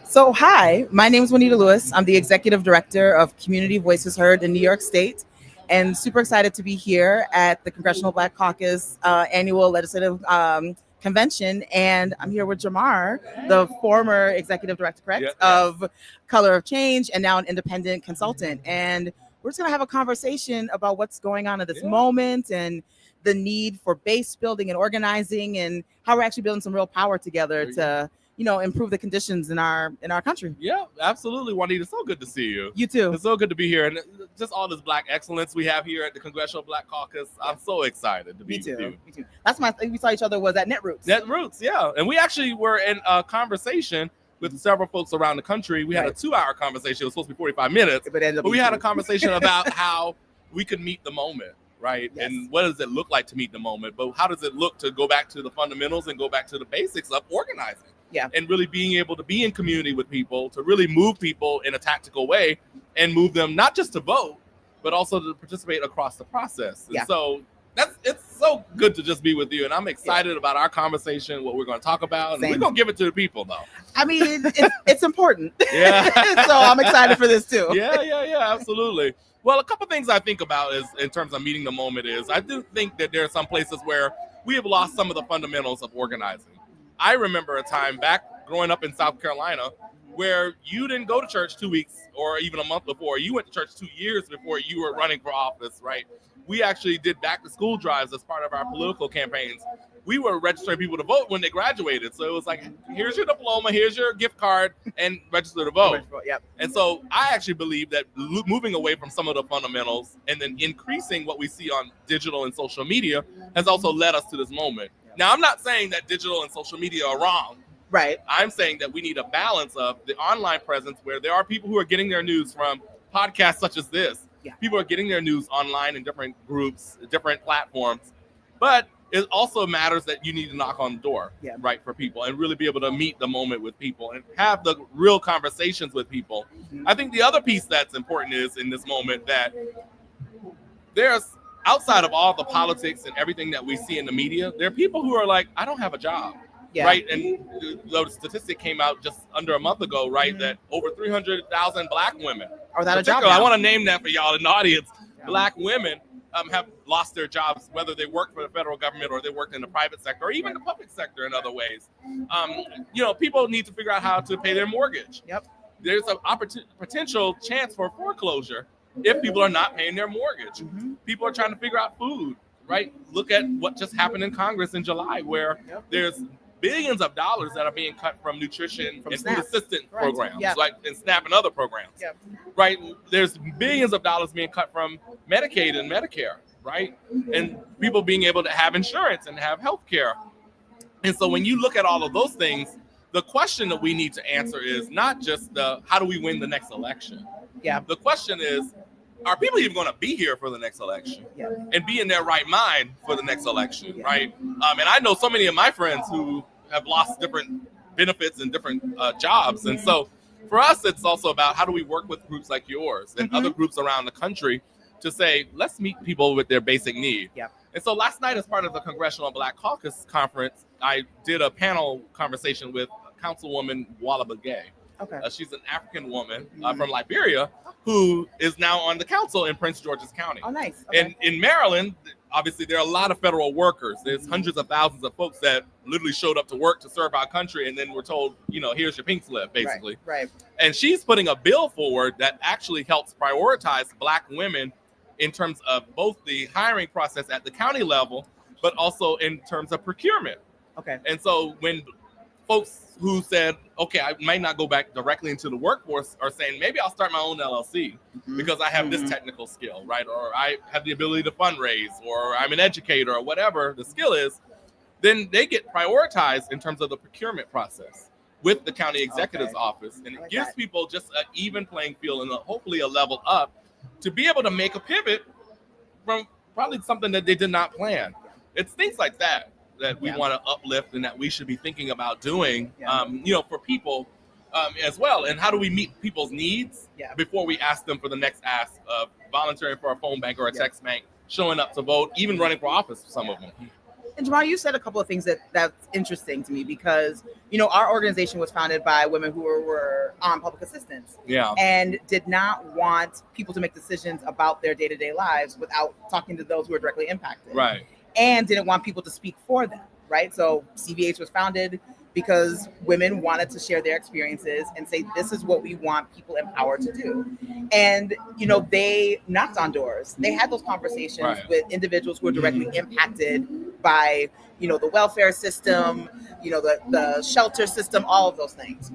So, hi, my name is Juanita Lewis. I'm the Executive Director of Community Voices Heard in New York State, and super excited to be here at the Congressional Black Caucus annual legislative convention. And I'm here with Jamar, the former Executive Director, correct, of Color of Change, and now an independent consultant. And we're just going to have a conversation about what's going on at this moment and the need for base building and organizing and how we're actually building some real power together to improve the conditions in our country. Yeah, absolutely, Juanita. So good to see you. You too. It's so good to be here, and just all this Black excellence we have here at the Congressional Black Caucus. I'm so excited to be with you. Me too. That's we saw each other was at Netroots. Netroots, yeah, and we actually were in a conversation with several folks around the country. We had a 2-hour conversation. It was supposed to be 45 minutes, but we had a conversation about how we could meet the moment. Right. Yes. And what does it look like to meet the moment? But how does it look to go back to the fundamentals and go back to the basics of organizing? Yeah. And really being able to be in community with people, to really move people in a tactical way and move them not just to vote, but also to participate across the process. And so it's so good to just be with you. And I'm excited about our conversation, what we're going to talk about. And we're going to give it to the people, though. I mean, it's important. Yeah. So I'm excited for this, too. Yeah, absolutely. Well, a couple things I think about is in terms of meeting the moment is I do think that there are some places where we have lost some of the fundamentals of organizing. I remember a time back growing up in South Carolina where you didn't go to church 2 weeks or even a month before. You went to church 2 years before you were running for office, right? We actually did back to school drives as part of our political campaigns. We were registering people to vote when they graduated. So it was like, here's your diploma, here's your gift card, and register to vote. Yep. And so I actually believe that moving away from some of the fundamentals and then increasing what we see on digital and social media has also led us to this moment. Yep. Now, I'm not saying that digital and social media are wrong. Right. I'm saying that we need a balance of the online presence where there are people who are getting their news from podcasts such as this. Yeah. People are getting their news online in different groups, different platforms. But it also matters that you need to knock on the door, right, for people and really be able to meet the moment with people and have the real conversations with people. Mm-hmm. I think the other piece that's important is in this moment that there's outside of all the politics and everything that we see in the media, there are people who are like, I don't have a job. Yeah. Right. And the statistic came out just under a month ago, right, mm-hmm. that over 300,000 Black women are without a job. I want to name that for y'all in the audience. Yeah. Black women have lost their jobs, whether they work for the federal government or they worked in the private sector or even the public sector in other ways. People need to figure out how to pay their mortgage. Yep. There's a potential chance for foreclosure if people are not paying their mortgage. Mm-hmm. People are trying to figure out food, right? Look at what just happened in Congress in July, where there's billions of dollars that are being cut from nutrition and food assistance programs, like in SNAP and other programs, right? There's billions of dollars being cut from Medicaid and Medicare, right? And people being able to have insurance and have health care. And so when you look at all of those things, the question that we need to answer is not just how do we win the next election? Yeah. The question is, are people even going to be here for the next election and be in their right mind for the next election, right? And I know so many of my friends who have lost different benefits and different jobs. And so for us, it's also about how do we work with groups like yours and other groups around the country to say, let's meet people with their basic need. Yeah. And so last night, as part of the Congressional Black Caucus Conference, I did a panel conversation with Councilwoman Walla Begay. Okay. She's an African woman from Liberia who is now on the council in Prince George's County. Oh, nice. Okay. And in Maryland, obviously, there are a lot of federal workers. There's hundreds of thousands of folks that literally showed up to work to serve our country and then were told, here's your pink slip, basically. Right. And she's putting a bill forward that actually helps prioritize Black women in terms of both the hiring process at the county level, but also in terms of procurement. Okay. And so when folks who said, okay, I might not go back directly into the workforce are saying, maybe I'll start my own LLC because I have this technical skill, right? Or I have the ability to fundraise, or I'm an educator, or whatever the skill is, then they get prioritized in terms of the procurement process with the county executive's office. And it gives people just an even playing field and hopefully a level up to be able to make a pivot from probably something that they did not plan. It's things like that we want to uplift and that we should be thinking about doing, for people as well. And how do we meet people's needs before we ask them for the next ask of volunteering for a phone bank or a text bank showing up to vote, even running for office for some of them. And Jamal, you said a couple of things that's interesting to me because, our organization was founded by women who were on public assistance. Yeah. And did not want people to make decisions about their day-to-day lives without talking to those who are directly impacted. Right. And didn't want people to speak for them, right? So CVH was founded because women wanted to share their experiences and say, this is what we want people empowered to do. And, they knocked on doors. They had those conversations with individuals who were directly impacted by, the welfare system, the shelter system, all of those things.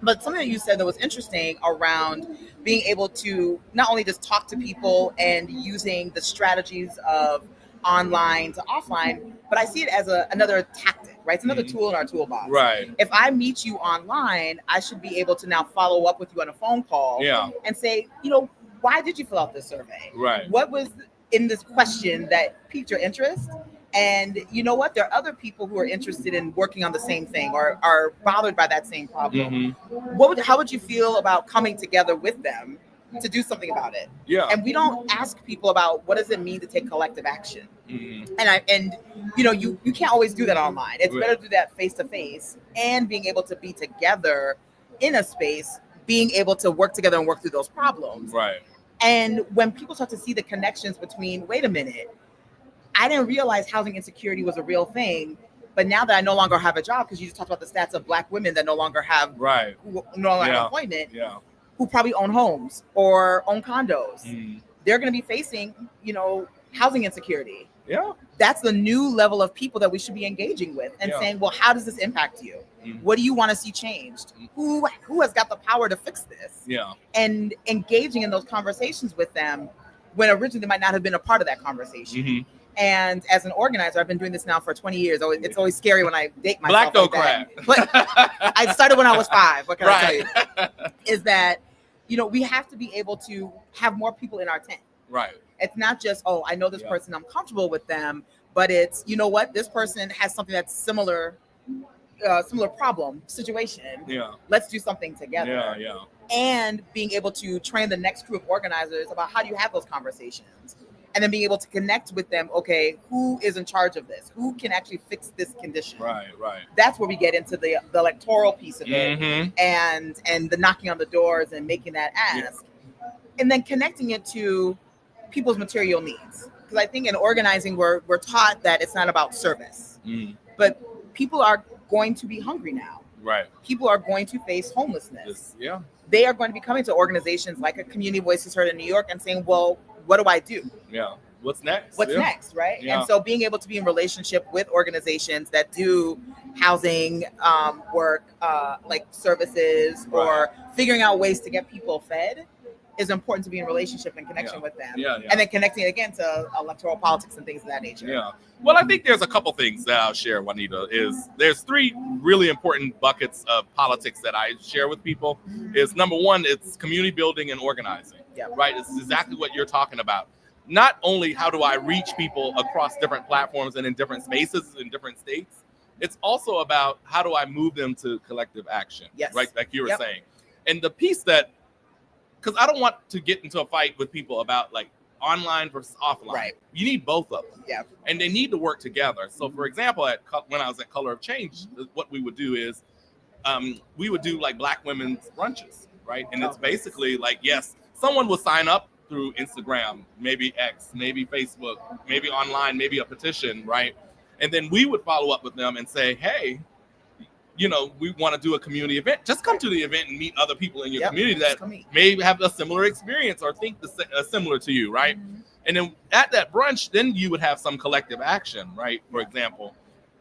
But something that you said that was interesting around being able to not only just talk to people and using the strategies of online to offline, but I see it as another tactic, right? It's another tool in our toolbox. Right. If I meet you online, I should be able to now follow up with you on a phone call and say, why did you fill out this survey? Right. What was in this question that piqued your interest? And you know what? There are other people who are interested in working on the same thing or are bothered by that same problem. How would you feel about coming together with them to do something about it? Yeah. And we don't ask people about what does it mean to take collective action. And you can't always do that online. It's better to do that face to face and being able to be together in a space, being able to work together and work through those problems. Right. And when people start to see the connections between, wait a minute, I didn't realize housing insecurity was a real thing. But now that I no longer have a job, because you just talked about the stats of Black women that no longer have have employment, who probably own homes or own condos, they're going to be facing, housing insecurity. Yeah. That's the new level of people that we should be engaging with and saying, well, how does this impact you? What do you want to see changed? Who has got the power to fix this? Yeah. And engaging in those conversations with them when originally they might not have been a part of that conversation. And as an organizer, I've been doing this now for 20 years. It's always scary when I date myself. Black don't crack. But I started when I was 5. What can I tell you? Is that, we have to be able to have more people in our tent. Right. It's not just, I know this person, I'm comfortable with them, but it's, this person has something that's similar problem, situation. Yeah. Let's do something together. Yeah. And being able to train the next group of organizers about how do you have those conversations. And then being able to connect with them, okay, who is in charge of this? Who can actually fix this condition? Right. That's where we get into the electoral piece of it and the knocking on the doors and making that ask. And then connecting it to people's material needs. Because I think in organizing, we're taught that it's not about service. But people are going to be hungry now. Right. People are going to face homelessness. Yeah. They are going to be coming to organizations like a Community Voices Heard in New York and saying, well, what do I do? Yeah. What's next? What's next, right? Yeah. And so being able to be in relationship with organizations that do housing work, like services or figuring out ways to get people fed is important to be in relationship and connection with them. And then connecting again to electoral politics and things of that nature. Yeah. Well, I think there's a couple things that I'll share, Juanita, there's 3 really important buckets of politics that I share with people. Is number 1, it's community building and organizing. Yeah. Right. It's exactly what you're talking about. Not only how do I reach people across different platforms and in different spaces in different states, it's also about how do I move them to collective action. Yes. Right. Like you were saying. And the piece that, because I don't want to get into a fight with people about like online versus offline. Right. You need both of them. Yeah. And they need to work together. So for example, when I was at Color of Change, what we would do is we would do like Black women's brunches. Right. And it's basically like, yes, someone will sign up through Instagram, maybe X, maybe Facebook, maybe online, maybe a petition, right? And then we would follow up with them and say, hey, we want to do a community event. Just come to the event and meet other people in your community that may have a similar experience or think similar to you, right? And then at that brunch, then you would have some collective action, right? For example.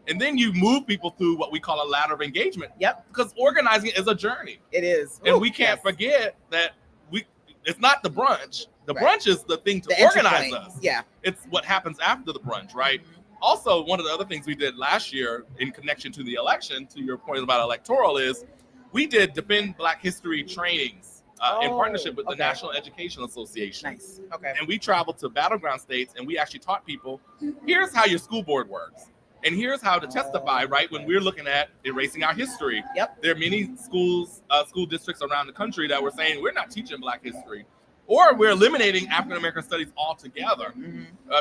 And then you move people through what we call a ladder of engagement. Because organizing is a journey. It is. And we can't forget that it's not the brunch. The brunch is the thing to organize us. Yeah. It's what happens after the brunch, right? Also, one of the other things we did last year in connection to the election, to your point about electoral, is we did Defend Black History trainings in partnership with the National Education Association. Nice. Okay. And we traveled to battleground states and we actually taught people, here's how your school board works. And here's how to testify, right? When we're looking at erasing our history. There are many schools, school districts around the country that were saying, we're not teaching Black history. or we're eliminating African American studies altogether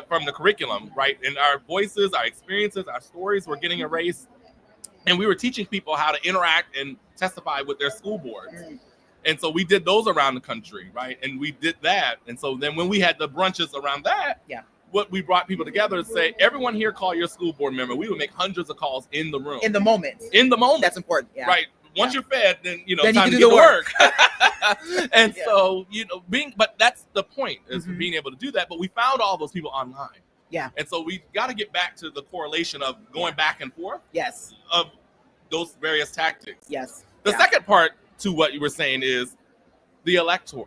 from the curriculum, right? And our voices, our experiences, our stories were getting erased. And we were teaching people how to interact and testify with their school boards. And so we did those around the country, right? And we did that. And so then when we had the brunches around that, what we brought people together to say, everyone here call your school board member. We would make hundreds of calls in the room. In the moment. That's important. Right. Once you're fed, then, then time you to do get to work. And so, but that's the point, is being able to do that. But we found all those people online. Yeah. And so we got to get back to the correlation of going back and forth. Yes. Of those various tactics. Yes. The second part to what you were saying is the elections.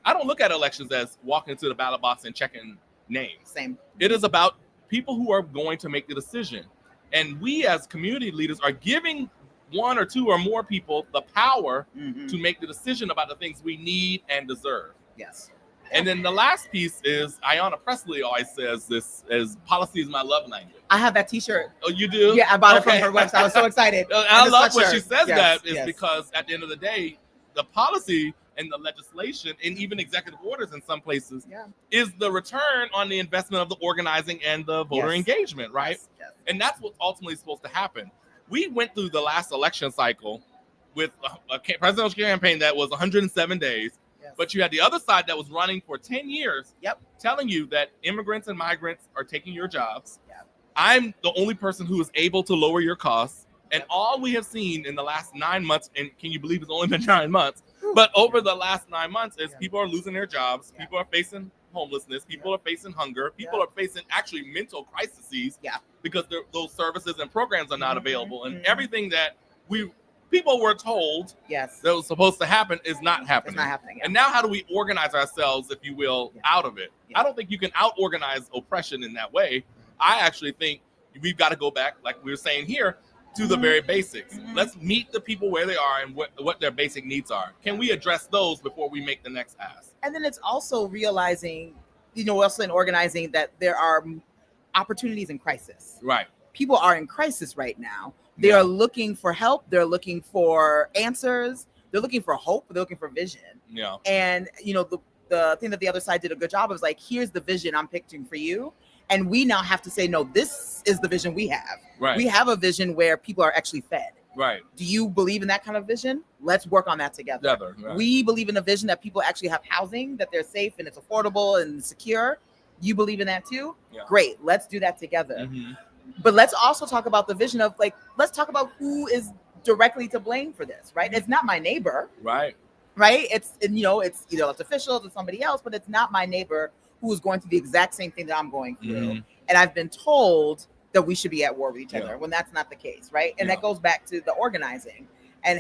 I don't look at elections as walking into the ballot box and checking names. Same. It is about people who are going to make the decision. And we as community leaders are giving one or two or more people the power to make the decision about the things we need and deserve. Yes. And then the last piece is Ayanna Presley always says this, as policy is my love language. I have that t-shirt. Oh, you do? Yeah, I bought it from her website. I was so excited. I love when she says that is because at the end of the day, the policy and the legislation and even executive orders in some places is the return on the investment of the organizing and the voter engagement, right? Yes. And that's what's ultimately supposed to happen. We went through the last election cycle with a presidential campaign that was 107 days. But you had the other side that was running for 10 years, telling you that immigrants and migrants are taking your jobs. I'm the only person who is able to lower your costs. And all we have seen in the last 9 months, and can you believe it's only been 9 months, but over the last 9 months is people are losing their jobs. People are facing homelessness. People are facing hunger. People are facing actually mental crises because those services and programs are not available. And everything that people were told that was supposed to happen is not happening. It's not happening. And now how do we organize ourselves, if you will, out of it? I don't think you can out-organize oppression in that way. I actually think we've got to go back, like we were saying here, to the very basics. Let's meet the people where they are and what their basic needs are. Can we address those before we make the next ask? And then it's also realizing, also in organizing, that there are opportunities in crisis. Right. People are in crisis right now. They are looking for help. They're looking for answers. They're looking for hope. They're looking for vision. Yeah. And, the thing that the other side did a good job of is like, here's the vision I'm picturing for you. And we now have to say, no, this is the vision we have. Right. We have a vision where people are actually fed. Right. Do you believe in that kind of vision? Let's work on that together. Right. We believe in a vision that people actually have housing, that they're safe and it's affordable and secure. You believe in that too? Yeah. Great. Let's do that together. But let's also talk about the vision of let's talk about who is directly to blame for this, right? It's not my neighbor. Right. Right. It's either it's officials or somebody else, but it's not my neighbor who is going through the exact same thing that I'm going through. And I've been told that we should be at war with each other when that's not the case, right? And that goes back to the organizing and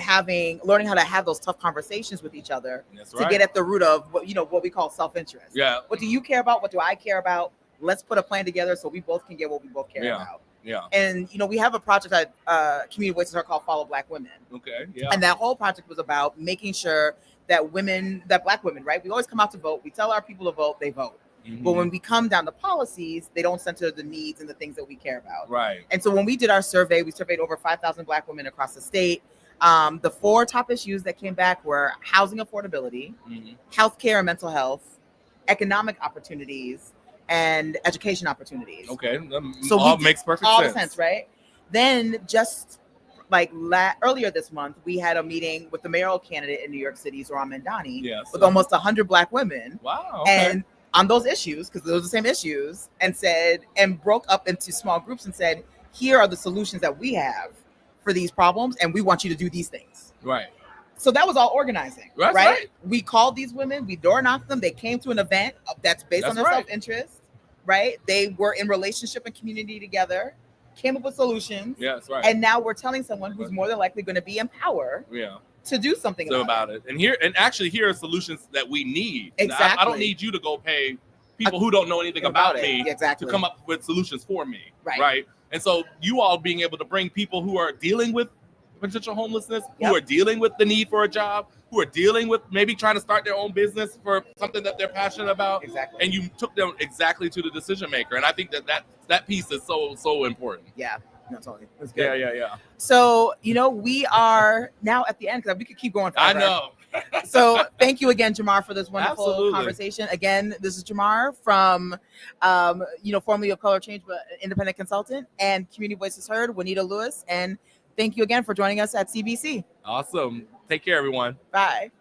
learning how to have those tough conversations with each other to get at the root of what we call self-interest. Yeah. What do you care about? What do I care about? Let's put a plan together so we both can get what we both care about. Yeah. And we have a project at Community Voices are called Follow Black Women. Okay. Yeah. And that whole project was about making sure that Black women, right? We always come out to vote. We tell our people to vote, they vote. But when we come down to policies, they don't center the needs and the things that we care about. Right. And so when we did our survey, we surveyed over 5,000 Black women across the state. The 4 top issues that came back were housing affordability, healthcare and mental health, economic opportunities, and education opportunities. Okay. So all makes perfect all sense. The sense, right? Then just earlier this month, we had a meeting with the mayoral candidate in New York City, Zohran Mandani, with almost 100 Black women. Wow. Okay. And on those issues, because those are the same issues, and broke up into small groups and said, here are the solutions that we have for these problems, and we want you to do these things. Right. So that was all organizing, That's right? We called these women, we door knocked them, they came to an event that's based on their self-interest, right? They were in relationship and community together, came up with solutions. Yeah, that's right. And now we're telling someone who's more than likely going to be in power to do something about it. And here are solutions that we need. Exactly. I don't need you to go pay people who don't know anything about me to come up with solutions for me. Right. And so you all being able to bring people who are dealing with potential homelessness, who are dealing with the need for a job, who are dealing with maybe trying to start their own business for something that they're passionate about. Exactly. And you took them exactly to the decision maker. And I think that piece is so important. Yeah. That's all. That's good. Yeah. So, we are now at the end because we could keep going forever. I know. So thank you again, Jamar, for this wonderful Absolutely. conversation. Again, this is Jamar from, formerly of Color Change, but independent consultant, and Community Voices Heard, Juanita Lewis. And thank you again for joining us at CBC. Awesome. Take care, everyone. Bye.